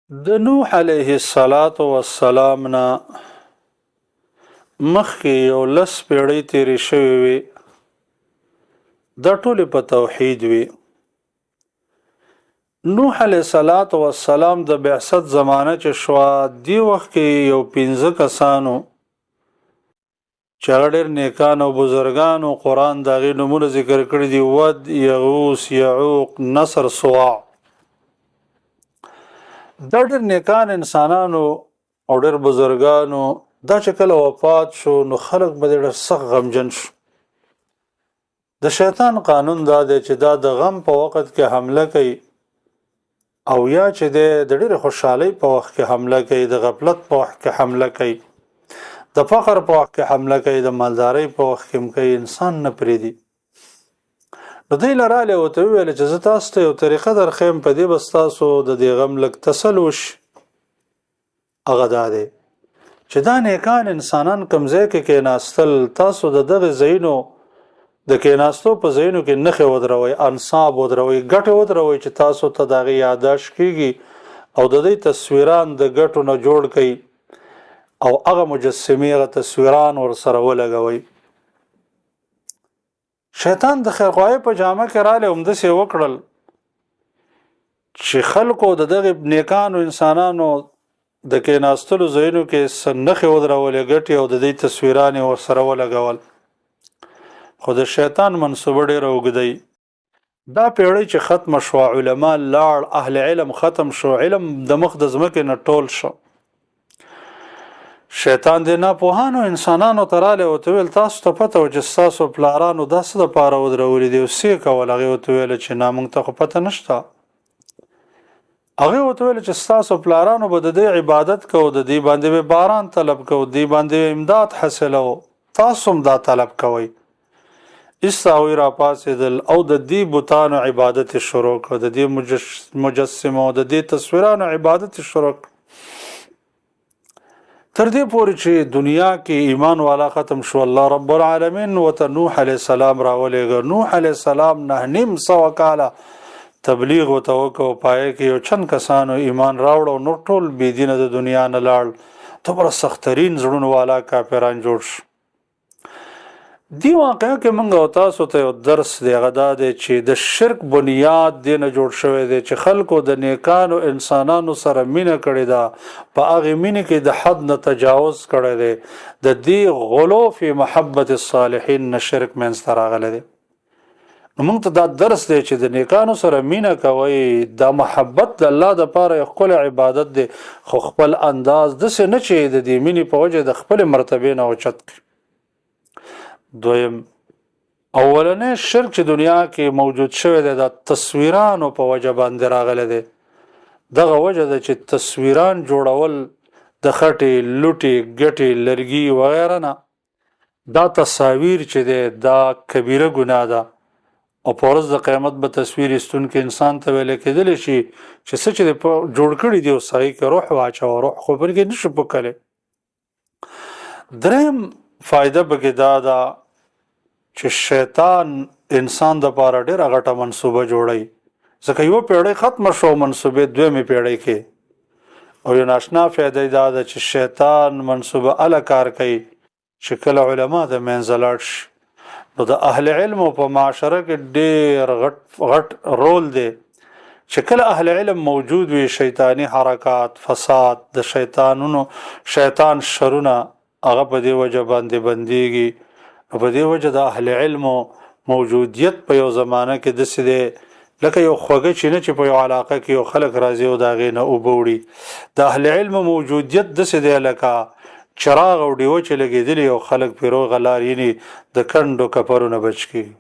د نوح علیه السلام نه مخکې یو لس پیړۍ تېرې شوې وې. دا ټولې په توحید وې. نوح علیه السلام د بعثت زمانه چې شوه، دی وخت کې یو 15 کسانو چې هغه ډېر نیکان او بزرګان او قرآن د هغې نومونه ذکر کړي دي: ود، یغوث، یعوق، نصر، سواع. دا ډېر نیکان انسانانو او ډېر بزرګانو. دا چې کله وفات شو نو خلک به ډېر سخت غمجن شو. د شیطان قانون دا دی چې دا د غم په وخت کې حمله کوي، او یا چې دی د ډېرې خوشحالۍ په وخت کې حمله کوي، د غفلت په وخت کې حمله کوي، د فقر په وخت کې حمله کوي، د مالدارۍ په وخت کې هم کوي. انسان نه پرېږدي. نو دوی له راغلې ورته وویل چې زه تاسو ته یو طریقه درښیم، په دې به ستاسو د دې غم لږ تسل وشي. هغه دا دی چې دا نیکان انسانان کوم ځای کې کېناستل، تاسو د دغه ځایونو د کېناستو په ځایونو کې نښې ودروئ، انصاب ودروئ، ګټې ودروئ چې تاسو ته د هغې یاداشت کېږي، او د دوی تصویران د ګټو نه جوړ کړئ او هغه مجسمې هغه تصویران ورسره ولګوئ. شیطان د خیرخواهۍ په جامه کې راغلی، همداسې وکړل چې خلکو د دغې نیکانو انسانانو د کېناستلو ځایونو کې څه نښې ودرولې، ګټې، او د دې تصویران یې ورسره ولګول. خو د شیطان منصوبه ډېره اوږده. دا پیړۍ چې ختمه شوه، علما لاړ، اهل علم ختم شو، علم د مخ د ځمکې نه ټول شو. شیطان دې ناپوهانو انسانانو ته راغلی، ورته ویل تاسو ته پته وه چې ستاسو پلارانو دا څه دپاره ودرولي دي او څه یې کول؟ هغې ورته ویله چې نه، موږ ته خو پته نشته. هغې ورته ویله چې ستاسو پلارانو به د دې عبادت کوو، د دې باندې به باران طلب کوو، د دې باندې امداد حاصلوو، تاسو هم دا طلب کوئ. ایسته هغوی راپاڅېدل او د دې بتانو عبادت یې شروع کړ، د دې مجسمو، د دې تصویرانو عبادت یې شروع کړ، تر دې پورې چې دنیا کې ایمان والا ختم شو. الله رب العالمین ورته نوح علیه السلام راولېږه. نوح علیه السلام 9.5 کاله تبلیغ ورته وکړ، پای کې یو چند کسانو ایمان راوړ او نور ټول بېدینه د دنیا نه لاړ. دومره سخترین زړونو والا کافران جوړ شو. دی واقعه کې موږ او تاسو ته یو درس دی، هغه دا دی چې د شرک بنیاد دې نه جوړ شوی دی چې خلکو د نیکانو انسانانو سره مینه کړې ده، په هغې مینې کې د حد نه تجاوز کړی دی. د دې غلو فی محبت الصالحین نه شرک منځته راغلی دی. نو موږ ته دا درس دی چې د نیکانو سره مینه کوئ، دا محبت د الله دپاره یو ښکلی عبادت دی، خو خپل انداز داسې نه چې د دې مینې په وجه د خپلې مرتبې نه اوچت کړي. دویم، اولنی شرک چې دنیا کې موجود شوی دی د تصویرانو په وجه باندې راغلی دی. دغه وجه ده چې تصویران جوړول د خټې، لوټې، ګټې، لرګي وغیره نه، دا تصاویر چې دی دا کبیره ګناه ده، او په ورځ د قیامت به تصویر ایستونکي انسان ته ویلی کېدلی شي چې څه چې دی جوړ کړي دي اوس هغې کې روح واچوه، روح خو پرې کې نشو پوکلی. دریم فایده پکې دا ده چې شیطان انسان دپاره ډېره غټه منصوبه جوړوي، ځکه یوه پیړۍ ختمه شو منصوبې دویمې پیړۍ کې. او یو ناشنا فایده دا ده چې شیطان منصوبه هله کار کوي چې کله علما د منځه لاړ شي، نو د اهل علمو په معاشره کې ډېر غټ رول دی چې کله اهل علم موجود وي، شیطانی حرکات، فساد، د شیطان شرونه هغه په دې وجه باندې بندېږي. او په دې وجه د اهل علمو موجودیت په یو زمانه کې داسې دی لکه یو خوږه چینه چې په یو علاقه کې یو خلک راځي او د هغې نه اوبه وړي. د اهل علمو موجودیت داسې دی لکه چراغ او ډیوه چې لګېدلي او خلک پرې روغه لار، یعنې د کنډو کپرو نه بچ کېږي.